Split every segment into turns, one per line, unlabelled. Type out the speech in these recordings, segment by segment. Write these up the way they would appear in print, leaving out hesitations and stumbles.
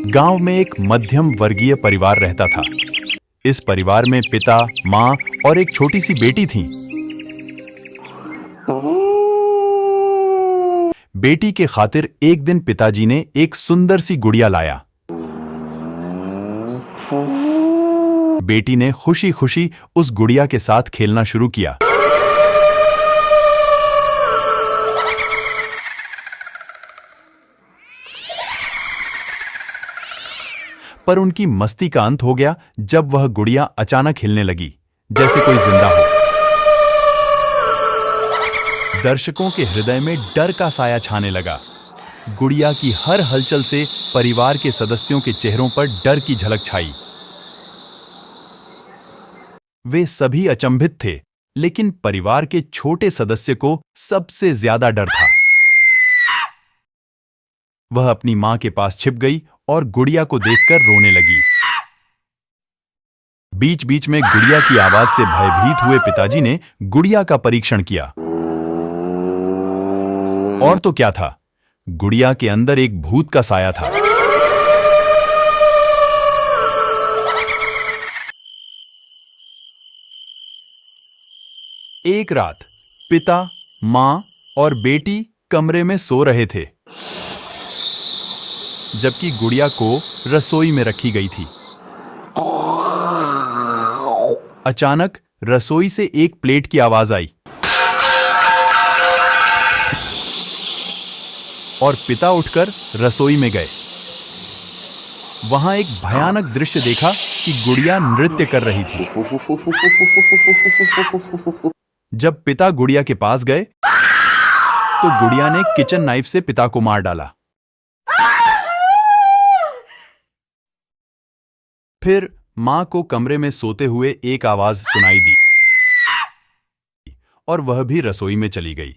गांव में एक मध्यम वर्गीय परिवार रहता था। इस परिवार में पिता, मां और एक छोटी सी बेटी थी। बेटी के खातिर एक दिन पिताजी ने एक सुंदर सी गुड़िया लाया। बेटी ने खुशी खुशी उस गुड़िया के साथ खेलना शुरू किया। पर उनकी मस्ती का अंत हो गया जब वह गुड़िया अचानक हिलने लगी, जैसे कोई जिंदा हो। दर्शकों के हृदय में डर का साया छाने लगा। गुड़िया की हर हलचल से परिवार के सदस्यों के चेहरों पर डर की झलक छाई। वे सभी अचंभित थे, लेकिन परिवार के छोटे सदस्य को सबसे ज्यादा डर था। वह अपनी मां के पास छिप गई और गुड़िया को देखकर रोने लगी। बीच बीच में गुड़िया की आवाज से भयभीत हुए पिताजी ने गुड़िया का परीक्षण किया। और तो क्या था, गुड़िया के अंदर एक भूत का साया था। एक रात पिता, मां और बेटी कमरे में सो रहे थे, जबकि गुड़िया को रसोई में रखी गई थी। अचानक रसोई से एक प्लेट की आवाज आई और पिता उठकर रसोई में गए। वहां एक भयानक दृश्य देखा कि गुड़िया नृत्य कर रही थी। जब पिता गुड़िया के पास गए तो गुड़िया ने किचन नाइफ से पिता को मार डाला। फिर मां को कमरे में सोते हुए एक आवाज सुनाई दी और वह भी रसोई में चली गई।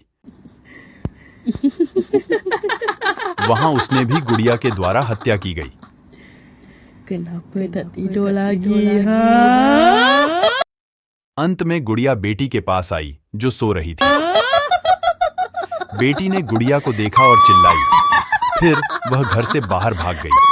वहां उसने भी गुड़िया के द्वारा हत्या की गई।
Kenapa tak tidur lagi, ha?
अंत में गुड़िया बेटी के पास आई जो सो रही थी। बेटी ने गुड़िया को देखा और चिल्लाई। फिर वह घर से बाहर भाग गई।